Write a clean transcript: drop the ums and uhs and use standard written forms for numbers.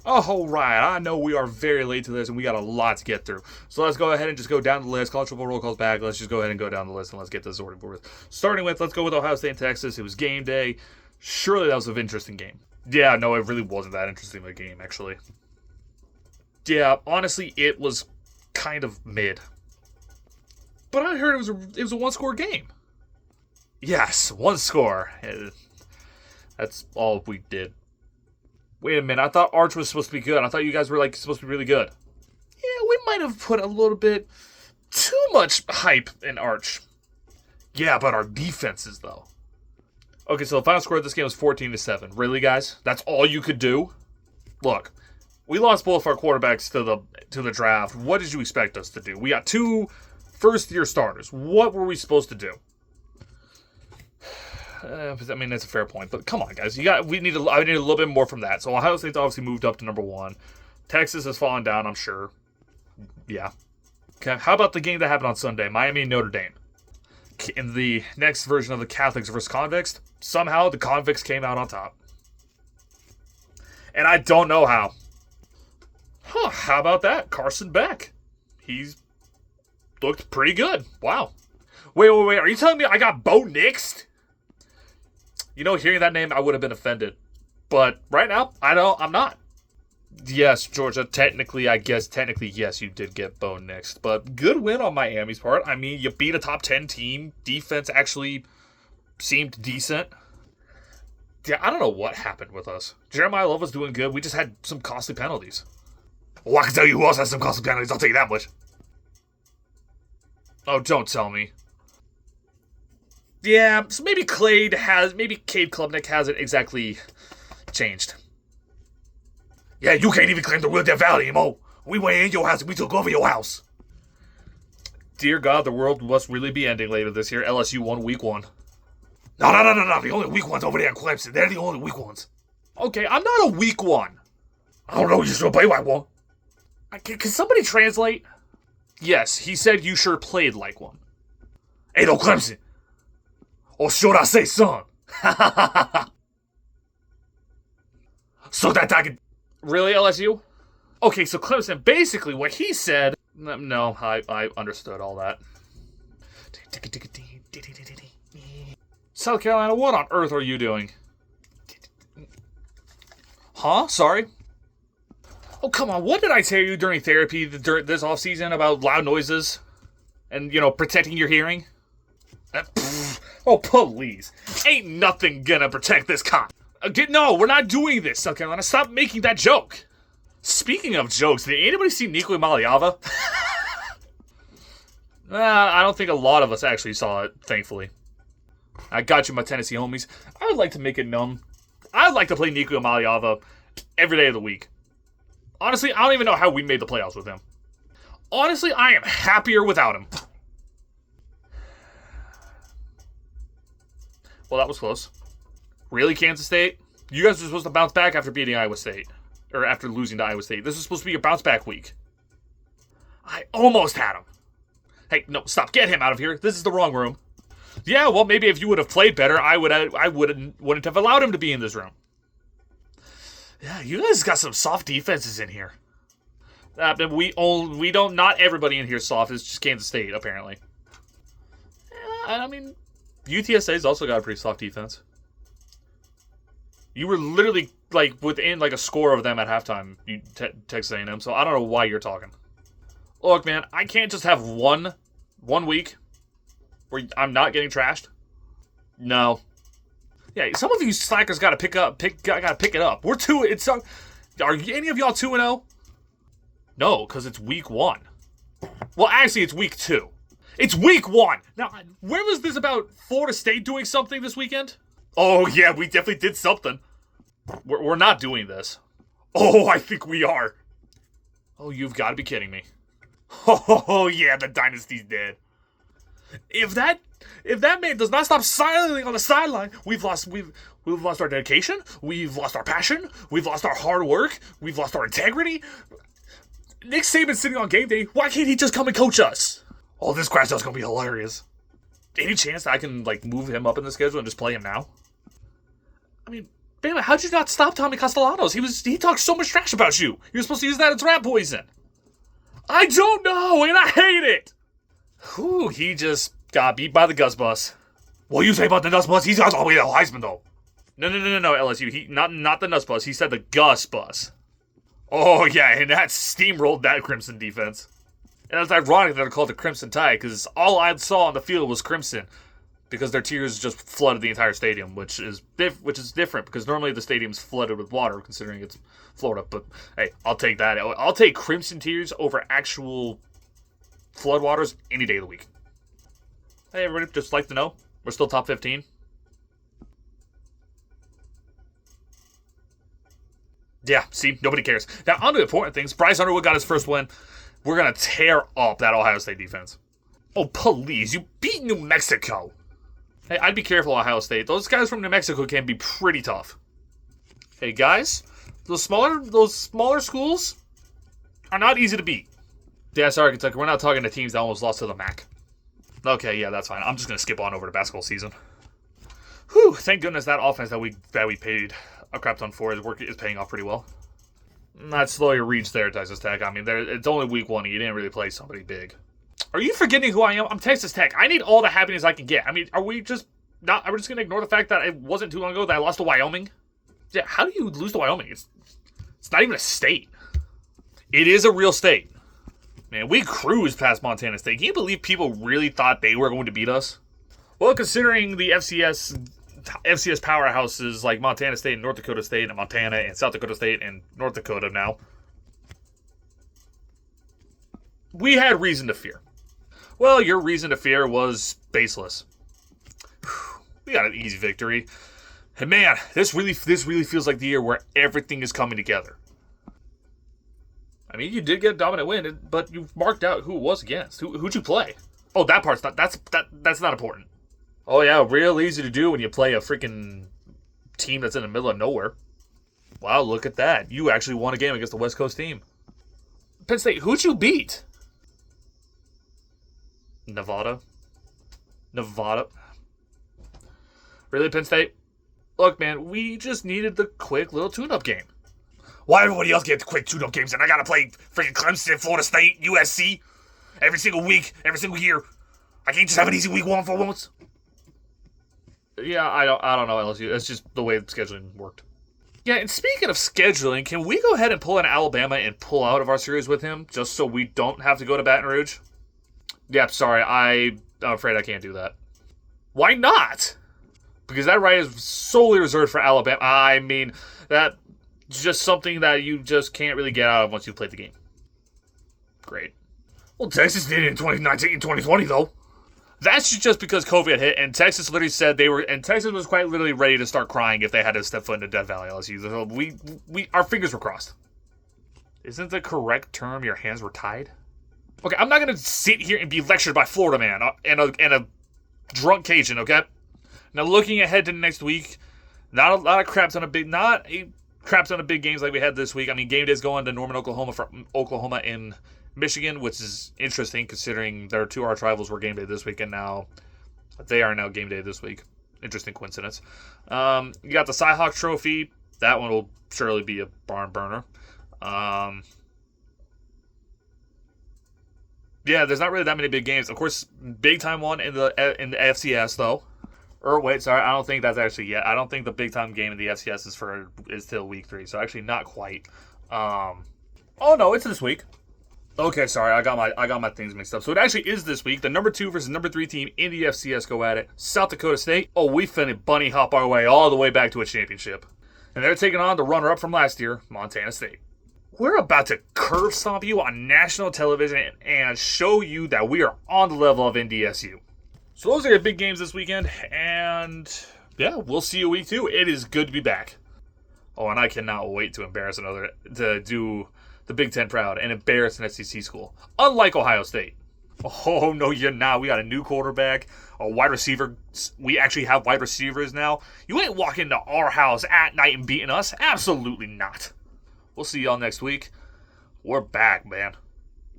All right, I know we are very late to this and we got a lot to get through. So let's go ahead and just go down the list. College football roll calls back. Let's just go ahead and go down the list and let's get this ordered for us. Starting with, let's go with Ohio State and Texas. It was game day. Surely that was an interesting game. Yeah, no, it really wasn't that interesting of a game, actually. Yeah, honestly, it was kind of mid. But I heard it was a one-score game. Yes, one score. That's all we did. Wait a minute, I thought Arch was supposed to be good. I thought you guys were, supposed to be really good. Yeah, we might have put a little bit too much hype in Arch. Yeah, but our defenses, though. Okay, so the final score of this game was 14-7. Really, guys? That's all you could do? Look, we lost both our quarterbacks to the draft. What did you expect us to do? We got two first-year starters. What were we supposed to do? I mean, that's a fair point, but come on, guys. I need a little bit more from that. So Ohio State's obviously moved up to number 1. Texas has fallen down, I'm sure. Yeah. Okay. How about the game that happened on Sunday? Miami and Notre Dame. In the next version of the Catholics versus Convicts, somehow the Convicts came out on top. And I don't know how. How about that? Carson Beck. He's looked pretty good. Wow. Wait. Are you telling me I got Bo Nix? You know, hearing that name, I would have been offended. But right now, I'm not. Yes, Georgia, technically, yes, you did get Bo Nix. But good win on Miami's part. I mean, you beat a top 10 team. Defense actually seemed decent. Yeah, I don't know what happened with us. Jeremiah Love was doing good. We just had some costly penalties. Well, I can tell you who else has some costly penalties. I'll tell you that much. Oh, don't tell me. Yeah, so maybe Cade Klubnik hasn't exactly changed. Yeah, you can't even claim the real Death Valley anymore. We went in your house and we took over your house. Dear God, the world must really be ending later this year. LSU won week 1. No. The only weak ones over there in Clemson. They're the only weak ones. Okay, I'm not a weak one. I don't know, you sure play like one. Can somebody translate? Yes, he said you sure played like one. Hey, no, Clemson. Or should I say son? So that I could... Really, LSU? Okay, so Clemson, basically what he said... No, I understood all that. South Carolina, what on earth are you doing? Huh? Sorry? Oh, come on, what did I tell you during therapy this offseason about loud noises? And, protecting your hearing? Oh, please. Ain't nothing gonna protect this cop. No, we're not doing this, South Carolina. Stop making that joke. Speaking of jokes, did anybody see Nico Maliava? I don't think a lot of us actually saw it, thankfully. I got you, my Tennessee homies. I would like to make it known. I'd like to play Nico Maliava every day of the week. Honestly, I don't even know how we made the playoffs with him. Honestly, I am happier without him. Well, that was close. Really, Kansas State? You guys were supposed to bounce back after beating Iowa State. Or after losing to Iowa State. This is supposed to be your bounce back week. I almost had him. Hey, no, stop. Get him out of here. This is the wrong room. Yeah, well, maybe if you would have played better, I wouldn't have allowed him to be in this room. Yeah, you guys got some soft defenses in here. Not everybody in here is soft. It's just Kansas State, apparently. Yeah, I mean... UTSA's also got a pretty soft defense. You were literally within a score of them at halftime, Texas A&M. So I don't know why you're talking. Look, man, I can't just have one week where I'm not getting trashed. No. Yeah, some of you slackers got to pick it up. We're 2. Are any of y'all 2-0? No, because it's week 1. Well, actually, it's week 2. It's week 1. Now, where was this about Florida State doing something this weekend? Oh, yeah, we definitely did something. We're not doing this. Oh, I think we are. Oh, you've got to be kidding me. Oh, yeah, the dynasty's dead. If that man does not stop silently on the sideline, we've lost our dedication, we've lost our passion, we've lost our hard work, we've lost our integrity. Nick Saban's sitting on game day. Why can't he just come and coach us? Oh, this crash out's gonna be hilarious. Any chance that I can move him up in the schedule and just play him now? I mean, Bama, how'd you not stop Tommy Castellanos? He talked so much trash about you. You were supposed to use that as rat poison. I don't know, and I hate it. Whew, he just got beat by the Gus Bus. What you say about the Nuts Bus? He's got all the way to Heisman, though. No, LSU. He not the Nuts Bus. He said the Gus Bus. Oh, yeah, and that steamrolled that Crimson defense. And it's ironic that they're called the Crimson Tide, because all I saw on the field was crimson, because their tears just flooded the entire stadium, which is different, because normally the stadium's flooded with water, considering it's Florida. But, hey, I'll take that. I'll take crimson tears over actual floodwaters any day of the week. Hey, everybody, just like to know, we're still top 15. Yeah, see, nobody cares. Now, on to the important things. Bryce Underwood got his first win. We're going to tear up that Ohio State defense. Oh, please, you beat New Mexico. Hey, I'd be careful, Ohio State. Those guys from New Mexico can be pretty tough. Hey, guys, those smaller schools are not easy to beat. Yeah, sorry, Kentucky. We're not talking to teams that almost lost to the MAC. Okay, yeah, that's fine. I'm just going to skip on over to basketball season. Whew, thank goodness that offense that we paid a crap ton for is paying off pretty well. Not slow your reach there, Texas Tech. I mean, it's only week 1 and you didn't really play somebody big. Are you forgetting who I am? I'm Texas Tech. I need all the happiness I can get. I mean, are we just going to ignore the fact that it wasn't too long ago that I lost to Wyoming? Yeah, how do you lose to Wyoming? It's not even a state. It is a real state. Man, we cruised past Montana State. Can you believe people really thought they were going to beat us? Well, considering the FCS powerhouses like Montana State and North Dakota State and Montana and South Dakota State and North Dakota now, we had reason to fear. Well, your reason to fear was baseless. We got an easy victory. And man, this really feels like the year where everything is coming together. I mean, you did get a dominant win, but you marked out who it was against. Who'd you play? Oh, that part's not. That's not important. Oh yeah, real easy to do when you play a freaking team that's in the middle of nowhere. Wow, look at that. You actually won a game against the West Coast team. Penn State, who'd you beat? Nevada. Really, Penn State? Look, man, we just needed the quick little tune-up game. Why everybody else get the quick tune-up games and I gotta play freaking Clemson, Florida State, USC every single week, every single year? I can't just have an easy week 1 for once. Yeah, I don't know, LSU. That's just the way the scheduling worked. Yeah, and speaking of scheduling, can we go ahead and pull in Alabama and pull out of our series with him, just so we don't have to go to Baton Rouge? Yeah, sorry, I'm afraid I can't do that. Why not? Because that right is solely reserved for Alabama. I mean, that's just something that you just can't really get out of once you've played the game. Great. Well, Texas did it in 2019 and 2020, though. That's just because COVID hit, and Texas literally said Texas was quite literally ready to start crying if they had to step foot into Death Valley LSU. So our fingers were crossed. Isn't the correct term your hands were tied? Okay, I'm not going to sit here and be lectured by Florida man and a drunk Cajun, okay? Now, looking ahead to next week, not a crap ton of big games like we had this week. I mean, game day's going to Norman, Oklahoma, from Oklahoma in Michigan, which is interesting considering their two arch rivals were game day this week, and now they are now game day this week. Interesting coincidence. You got the Cy-Hawk Trophy. That one will surely be a barn burner. Yeah, there's not really that many big games. Of course, big time one in the FCS though. Or wait, sorry, I don't think that's actually yet. I don't think the big time game in the FCS is till week 3. So actually, not quite. Oh no, it's this week. Okay, sorry, I got my things mixed up. So it actually is this week. The number 2 versus number 3 team in the FCS go at it. South Dakota State. Oh, we finna bunny hop our way all the way back to a championship. And they're taking on the runner-up from last year, Montana State. We're about to curve stomp you on national television and show you that we are on the level of NDSU. So those are your big games this weekend, and yeah, we'll see you week 2. It is good to be back. Oh, and I cannot wait to do the Big Ten proud and embarrass an SEC school. Unlike Ohio State. Oh, no, you're not. We got a new quarterback, a wide receiver. We actually have wide receivers now. You ain't walking into our house at night and beating us. Absolutely not. We'll see y'all next week. We're back, man.